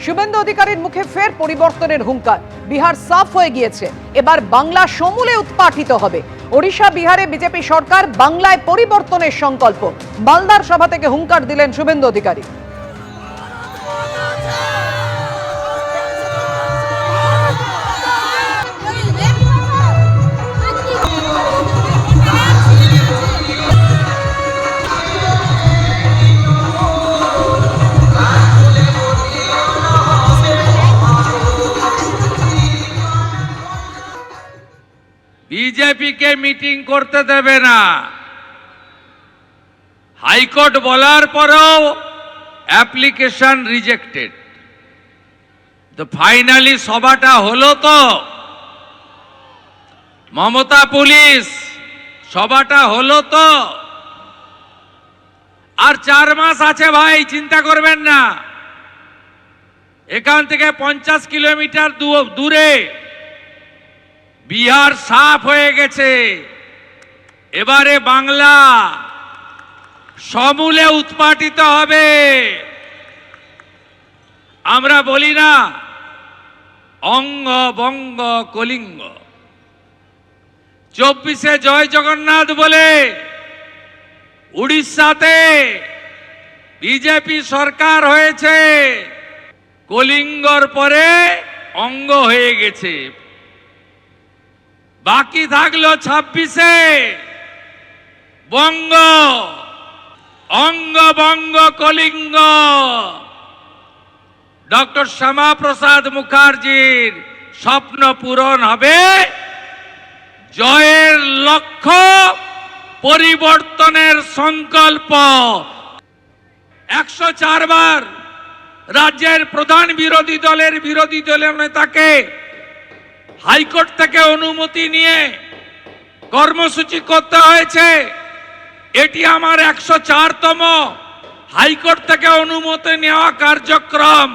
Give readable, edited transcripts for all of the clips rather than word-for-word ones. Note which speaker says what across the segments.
Speaker 1: শুভেন্দু অধিকারীর মুখে ফের পরিবর্তনের হুঙ্কার। বিহার সাফ হয়ে গিয়েছে, এবার বাংলা সমূলে উৎপাটিত হবে। ওড়িশা বিহারে বিজেপি সরকার, বাংলায় পরিবর্তনের সংকল্প। মালদার সভা থেকে হুঙ্কার দিলেন শুভেন্দু অধিকারী।
Speaker 2: बीजेपी के मीटिंग करते देवे ना, हाईकोर्ट বলার পরেও অ্যাপ্লিকেশন রিজেক্টেড। তো ফাইনালি সভাটা হলো তো, মমতা পুলিশ সভাটা হলো তো। আর 4 মাস আছে ভাই, চিন্তা করবেন না। এখান থেকে 50 কিলোমিটার দূরে বিহার সাফ হয়ে গেছে। এবারে বাংলা সমূলে উৎপাটিত হবে। আমরা বলি না অঙ্গ বঙ্গ কলিঙ্গ। 24-এ জয় জগন্নাথ বলে উড়িষ্যাতে বিজেপি সরকার হয়েছে, কলিঙ্গর পরে অঙ্গ হয়ে গেছে। বাকি থাকলো 26-এ বঙ্গ, অঙ্গ বঙ্গ কলিঙ্গ। ডক্টর শ্যামাপ্রসাদ মুখার্জির স্বপ্ন পূরণ হবে। জয়ের লক্ষ্য, পরিবর্তনের সংকল্প। 104 বার রাজ্যের প্রধান বিরোধী দলের নেতাকে হাইকোর্ট থেকে অনুমতি নিয়ে কর্মসূচি করতে হয়েছে। এটি আমার 104তম হাইকোর্ট থেকে অনুমতি নেওয়া কার্যক্রম।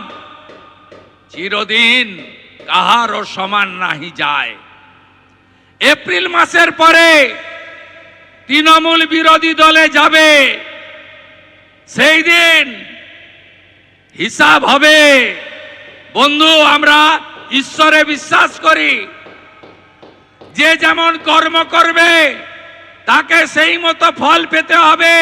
Speaker 2: চিরদিন কাহারও সমান নাহি যায়। এপ্রিল মাসের পরে তৃণমূল বিরোধী দলে যাবে, সেই দিন হিসাব হবে। বন্ধু, আমরা ঈশ্বরে বিশ্বাস করি, যে যেমন কর্ম করবে তাকে সেই মতো ফল পেতে হবে।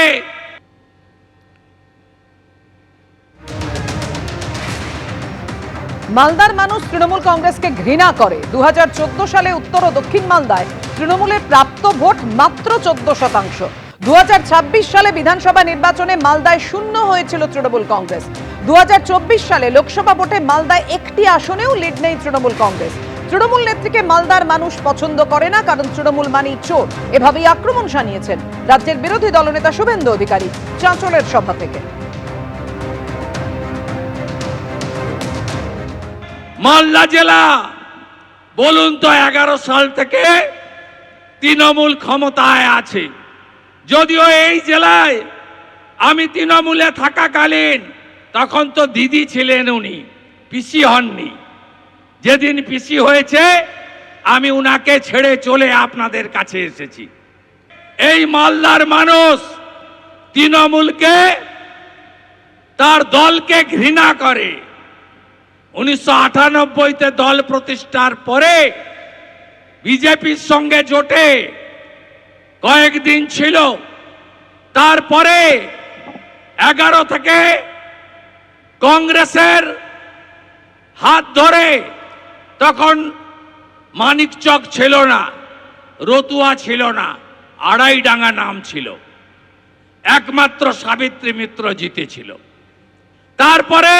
Speaker 1: মালদার মানুষ তৃণমূল কংগ্রেসকে ঘৃণা করে। 2014 সালে উত্তর ও দক্ষিণ মালদায় তৃণমূলের প্রাপ্ত ভোট মাত্র 14%। 2026 সালে বিধানসভা নির্বাচনে মালদায় শূন্য হয়েছিল তৃণমূল কংগ্রেস। 2024 সালে লোকসভা ভোটে মালদায় একটি আসনেও লিড নেই তৃণমূল কংগ্রেস। তৃণমূল নেত্রীকে মালদার মানুষ পছন্দ করে না, কারণ তৃণমূল মানেই চোর। এভাবেই আক্রমণ শানিয়েছেন রাজ্যের বিরোধী দলনেতা শুভেন্দু অধিকারী চাঁচলের সভা থেকে।
Speaker 2: মালদা জেলা বলুন তো, 11 সাল থেকে তৃণমূল ক্ষমতায় আছে। যদিও এই জেলায় আমি তৃণমূলে থাকাকালীন, তখন তো দিদি ছিলেন, উনি পিসি হননি। যেদিন পিসি হয়েছে আমি উনাকে ছেড়ে চলে আপনাদের কাছে এসেছি। এই মালদার মানুষ তৃণমূলকে, তার দলকে ঘৃণা করে। 1998-তে দল প্রতিষ্ঠার পরে বিজেপির সঙ্গে জোটে কয়েকদিন ছিল। তারপরে 11 থেকে কংগ্রেসের হাত ধরে, তখন মানিকচক ছিল না, রতুয়া ছিল না, আড়াইডাঙ্গা নাম ছিল, একমাত্র সাবিত্রী মিত্র জিতেছিল। তারপরে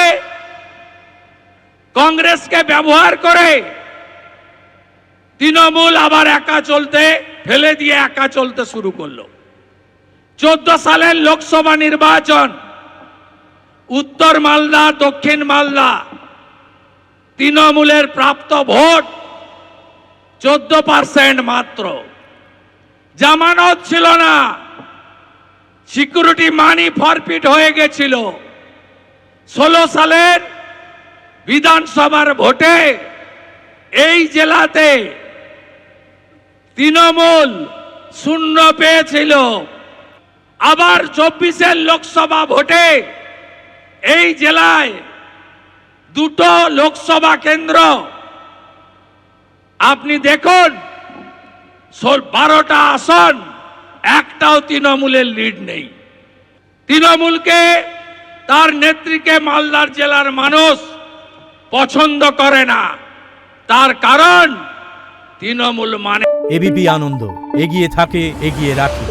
Speaker 2: কংগ্রেসকে ব্যবহার করে তৃণমূল আবার একা চলতে ফেলে দিয়ে একা চলতে শুরু করলো। 14 সালের লোকসভা নির্বাচন, উত্তর মালদা, দক্ষিণ মালদা তৃণমূলের প্রাপ্ত ভোট 14% মাত্র। জামানত ছিল না, সিকিউরিটি মানি ফরফিট হয়ে গেছিল। 16 সালের বিধানসভার ভোটে এই জেলাতে তৃণমূল শূন্য পেয়েছিল। আবার 24-এর লোকসভা ভোটে এই জেলায় দুটো লোকসভা কেন্দ্র আপনি দেখুন 12টা আসন, একটাও তৃণমূলের লিড নেই। তৃণমূলকে, তার নেত্রীকে মালদার জেলার মানুষ পছন্দ করে না। তার কারণ তৃণমূল মানে
Speaker 3: এবিপি আনন্দ, এগিয়ে থাকে, এগিয়ে রাখে।